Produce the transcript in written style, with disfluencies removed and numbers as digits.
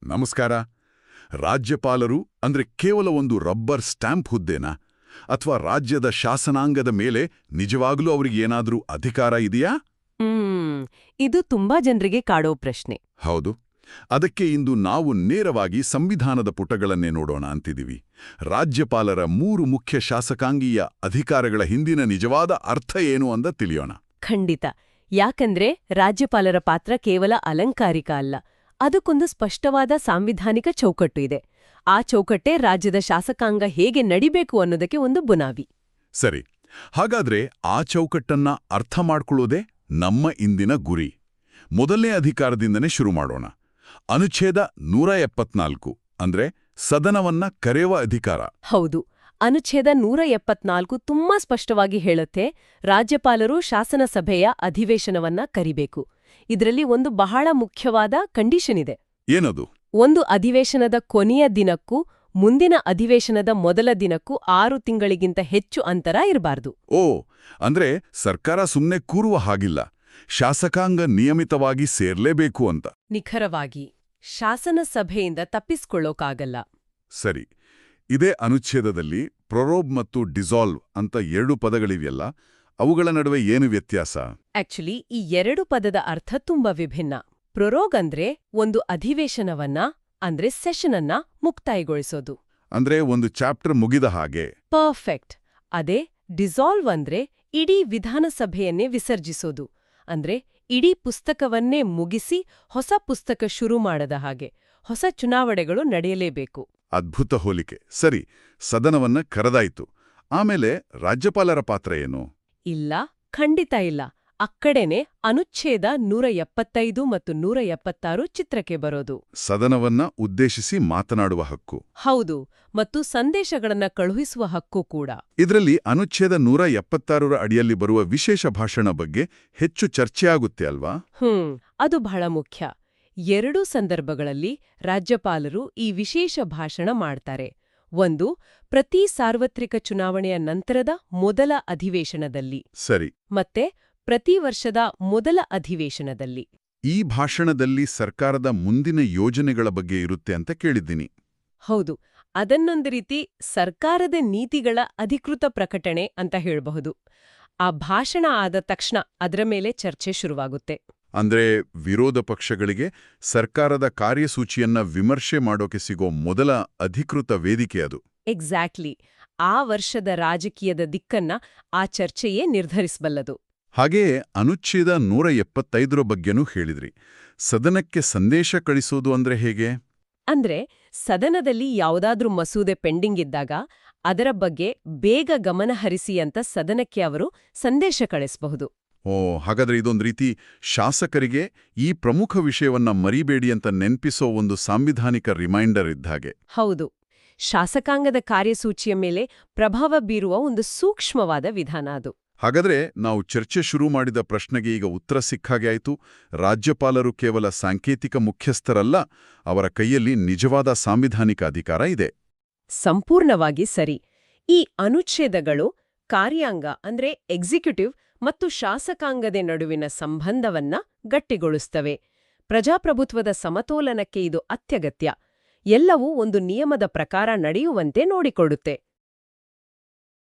ನಮಸ್ಕಾರ. ರಾಜ್ಯಪಾಲರು ಅಂದ್ರೆ ಕೇವಲ ಒಂದು ರಬ್ಬರ್ ಸ್ಟ್ಯಾಂಪ್ ಹುದ್ದೆನಾ? ಅಥವಾ ರಾಜ್ಯದ ಶಾಸನಾಂಗದ ಮೇಲೆ ನಿಜವಾಗ್ಲೂ ಅವ್ರಿಗೆ ಏನಾದ್ರೂ ಅಧಿಕಾರ ಇದೆಯಾ? ಇದು ತುಂಬಾ ಜನರಿಗೆ ಕಾಡೋ ಪ್ರಶ್ನೆ. ಹೌದು. ಅದಕ್ಕೆ ಇಂದು ನಾವು ನೇರವಾಗಿ ಸಂವಿಧಾನದ ಪುಟಗಳನ್ನೇ ನೋಡೋಣ ಅಂತಿದ್ದೀವಿ. ರಾಜ್ಯಪಾಲರ 3 ಮುಖ್ಯ ಶಾಸಕಾಂಗೀಯ ಅಧಿಕಾರಗಳ ಹಿಂದಿನ ನಿಜವಾದ ಅರ್ಥ ಏನು ಅಂತ ತಿಳಿಯೋಣ. ಖಂಡಿತ. ಯಾಕಂದ್ರೆ ರಾಜ್ಯಪಾಲರ ಪಾತ್ರ ಕೇವಲ ಅಲಂಕಾರಿಕ ಅಲ್ಲ, ಅದಕ್ಕೊಂದು ಸ್ಪಷ್ಟವಾದ ಸಾಂವಿಧಾನಿಕ ಚೌಕಟ್ಟು ಇದೆ. ಆ ಚೌಕಟ್ಟೆ ರಾಜ್ಯದ ಶಾಸಕಾಂಗ ಹೇಗೆ ನಡಿಬೇಕು ಅನ್ನೋದಕ್ಕೆ ಒಂದು ಬುನಾದಿ. ಸರಿ, ಹಾಗಾದ್ರೆ ಆ ಚೌಕಟ್ಟನ್ನ ಅರ್ಥ ಮಾಡ್ಕೊಳ್ಳೋದೇ ನಮ್ಮ ಇಂದಿನ ಗುರಿ. ಮೊದಲನೇ ಅಧಿಕಾರದಿಂದನೇ ಶುರು ಮಾಡೋಣ. ಅನುಚ್ಛೇದ 174 ಅಂದ್ರೆ ಸದನವನ್ನ ಕರೆಯುವ ಅಧಿಕಾರ. ಹೌದು, ಅನುಚ್ಛೇದ 174 ತುಂಬಾ ಸ್ಪಷ್ಟವಾಗಿ ಹೇಳುತ್ತೆ, ರಾಜ್ಯಪಾಲರು ಶಾಸನ ಸಭೆಯ ಅಧಿವೇಶನವನ್ನ ಕರಿಬೇಕು. ಇದರಲ್ಲಿ ಒಂದು ಬಹಳ ಮುಖ್ಯವಾದ ಕಂಡೀಷನ್ ಇದೆ. ಏನದು? ಒಂದು ಅಧಿವೇಶನದ ಕೊನೆಯ ದಿನಕ್ಕೂ ಮುಂದಿನ ಅಧಿವೇಶನದ ಮೊದಲ ದಿನಕ್ಕೂ 6 ತಿಂಗಳಿಗಿಂತ ಹೆಚ್ಚು ಅಂತರ ಇರಬಾರ್ದು. ಓ, ಅಂದ್ರೆ ಸರ್ಕಾರ ಸುಮ್ನೆ ಕೂರುವ ಹಾಗಿಲ್ಲ, ಶಾಸಕಾಂಗ ನಿಯಮಿತವಾಗಿ ಸೇರ್ಲೇಬೇಕು ಅಂತ. ನಿಖರವಾಗಿ. ಶಾಸನ ಸಭೆಯಿಂದ ತಪ್ಪಿಸ್ಕೊಳ್ಳೋಕಾಗಲ್ಲ. ಸರಿ, ಇದೇ ಅನುಚ್ಛೇದದಲ್ಲಿ ಪ್ರೊರೋಬ್ ಮತ್ತು ಡಿಸಾಲ್ವ್ ಅಂತ 2 ಪದಗಳಿವೆಯಲ್ಲ, ಅವುಗಳ ನಡುವೆ ಏನು ವ್ಯತ್ಯಾಸ? ಆಕ್ಚುಲಿ ಈ 2 ಪದದ ಅರ್ಥ ತುಂಬಾ ವಿಭಿನ್ನ. ಪ್ರೊರೋಗ್ ಅಂದ್ರೆ ಒಂದು ಅಧಿವೇಶನವನ್ನ ಅಂದ್ರೆ ಸೆಷನ್ ಅನ್ನ ಮುಕ್ತಾಯಗೊಳಿಸೋದು. ಅಂದ್ರೆ ಒಂದು ಚಾಪ್ಟರ್ ಮುಗಿದ ಹಾಗೆ. ಪರ್ಫೆಕ್ಟ್. ಅದೇ ಡಿಸಾಲ್ವ್ ಅಂದ್ರೆ ಇಡೀ ವಿಧಾನಸಭೆಯನ್ನೇ ವಿಸರ್ಜಿಸೋದು. ಅಂದ್ರೆ ಇಡೀ ಪುಸ್ತಕವನ್ನೇ ಮುಗಿಸಿ ಹೊಸ ಪುಸ್ತಕ ಶುರು ಮಾಡದ ಹಾಗೆ. ಹೊಸ ಚುನಾವಣೆಗಳು ನಡೆಯಲೇಬೇಕು. ಅದ್ಭುತ ಹೋಲಿಕೆ. ಸರಿ, ಸದನವನ್ನ ಕರೆದಾಯ್ತು. ಆಮೇಲೆ ರಾಜ್ಯಪಾಲರ ಪಾತ್ರ ಏನು? ಇಲ್ಲ, ಖಂಡಿತ ಇಲ್ಲ. ಅಕ್ಕಡೆನೆ ಅನುಚ್ಛೇದ 175 ಮತ್ತು 176 ಚಿತ್ರಕ್ಕೆ ಬರೋದು. ಸದನವನ್ನ ಉದ್ದೇಶಿಸಿ ಮಾತನಾಡುವ ಹಕ್ಕು. ಹೌದು, ಮತ್ತು ಸಂದೇಶಗಳನ್ನ ಕಳುಹಿಸುವ ಹಕ್ಕು ಕೂಡ. ಇದರಲ್ಲಿ ಅನುಚ್ಛೇದ 176ರ ಅಡಿಯಲ್ಲಿ ಬರುವ ವಿಶೇಷ ಭಾಷಣ ಬಗ್ಗೆ ಹೆಚ್ಚು ಚರ್ಚೆಯಾಗುತ್ತೆ ಅಲ್ವಾ? ಅದು ಬಹಳ ಮುಖ್ಯ. 2 ಸಂದರ್ಭಗಳಲ್ಲಿ ರಾಜ್ಯಪಾಲರು ಈ ವಿಶೇಷ ಭಾಷಣ ಮಾಡ್ತಾರೆ. ಒಂದು, ಪ್ರತಿ ಸಾರ್ವತ್ರಿಕ ಚುನಾವಣೆಯ ನಂತರದ ಮೊದಲ ಅಧಿವೇಶನದಲ್ಲಿ. ಸರಿ. ಮತ್ತೆ ಪ್ರತಿ ವರ್ಷದ ಮೊದಲ ಅಧಿವೇಶನದಲ್ಲಿ. ಈ ಭಾಷಣದಲ್ಲಿ ಸರ್ಕಾರದ ಮುಂದಿನ ಯೋಜನೆಗಳ ಬಗ್ಗೆ ಇರುತ್ತೆ ಅಂತ ಕೇಳಿದ್ದೀನಿ. ಹೌದು, ಅದನ್ನೊಂದು ರೀತಿ ಸರ್ಕಾರದ ನೀತಿಗಳ ಅಧಿಕೃತ ಪ್ರಕಟಣೆ ಅಂತ ಹೇಳಬಹುದು. ಆ ಭಾಷಣ ಆದ ತಕ್ಷಣ ಅದರ ಮೇಲೆ ಚರ್ಚೆ ಶುರುವಾಗುತ್ತೆ. ಅಂದ್ರೆ ವಿರೋಧ ಪಕ್ಷಗಳಿಗೆ ಸರ್ಕಾರದ ಕಾರ್ಯಸೂಚಿಯನ್ನ ವಿಮರ್ಶೆ ಮಾಡೋಕೆ ಸಿಗೋ ಮೊದಲ ಅಧಿಕೃತ ವೇದಿಕೆ ಅದು. ಎಕ್ಸಾಕ್ಟ್ಲಿ. ಆ ವರ್ಷದ ರಾಜಕೀಯದ ದಿಕ್ಕನ್ನ ಆ ಚರ್ಚೆಯೇ ನಿರ್ಧರಿಸಬಲ್ಲದು. ಹಾಗೆಯೇ ಅನುಚ್ಛೇದ 175ರ ಬಗ್ಗೆನೂ ಹೇಳಿದ್ರಿ. ಸದನಕ್ಕೆ ಸಂದೇಶ ಕಳಿಸೋದು ಅಂದ್ರೆ ಹೇಗೆ? ಅಂದ್ರೆ ಸದನದಲ್ಲಿ ಯಾವುದಾದ್ರೂ ಮಸೂದೆ ಪೆಂಡಿಂಗ್ ಇದ್ದಾಗ ಅದರ ಬಗ್ಗೆ ಬೇಗ ಗಮನಹರಿಸಿ ಅಂತ ಸದನಕ್ಕೆ ಅವರು ಸಂದೇಶ ಕಳಿಸಬಹುದು. ಓ, ಹಾಗಾದ್ರೆ ಇದೊಂದು ರೀತಿ ಶಾಸಕರಿಗೆ ಈ ಪ್ರಮುಖ ವಿಷಯವನ್ನ ಮರಿಬೇಡಿ ಅಂತ ನೆನ್ಪಿಸೋ ಒಂದು ಸಾಂವಿಧಾನಿಕ ರಿಮೈಂಡರ್ ಇದ್ದಾಗೆ. ಹೌದು, ಶಾಸಕಾಂಗದ ಕಾರ್ಯಸೂಚಿಯ ಮೇಲೆ ಪ್ರಭಾವ ಬೀರುವ ಒಂದು ಸೂಕ್ಷ್ಮವಾದ ವಿಧಾನ ಅದು. ಹಾಗಾದ್ರೆ ನಾವು ಚರ್ಚೆ ಶುರು ಮಾಡಿದ ಪ್ರಶ್ನೆಗೆ ಈಗ ಉತ್ತರ ಸಿಕ್ಕಾಗೆ ಆಯ್ತು. ರಾಜ್ಯಪಾಲರು ಕೇವಲ ಸಾಂಕೇತಿಕ ಮುಖ್ಯಸ್ಥರಲ್ಲ, ಅವರ ಕೈಯಲ್ಲಿ ನಿಜವಾದ ಸಾಂವಿಧಾನಿಕ ಅಧಿಕಾರ ಇದೆ. ಸಂಪೂರ್ಣವಾಗಿ ಸರಿ. ಈ ಅನುಚ್ಛೇದಗಳು ಕಾರ್ಯಾಂಗ ಅಂದ್ರೆ ಎಕ್ಸಿಕ್ಯೂಟಿವ್ ಮತ್ತು ಶಾಸಕಾಂಗದ ನಡುವಿನ ಸಂಬಂಧವನ್ನ ಗಟ್ಟಿಗೊಳಿಸ್ತವೆ. ಪ್ರಜಾಪ್ರಭುತ್ವದ ಸಮತೋಲನಕ್ಕೆ ಇದು ಅತ್ಯಗತ್ಯ. ಎಲ್ಲವೂ ಒಂದು ನಿಯಮದ ಪ್ರಕಾರ ನಡೆಯುವಂತೆ ನೋಡಿಕೊಳ್ಳುತ್ತೆ.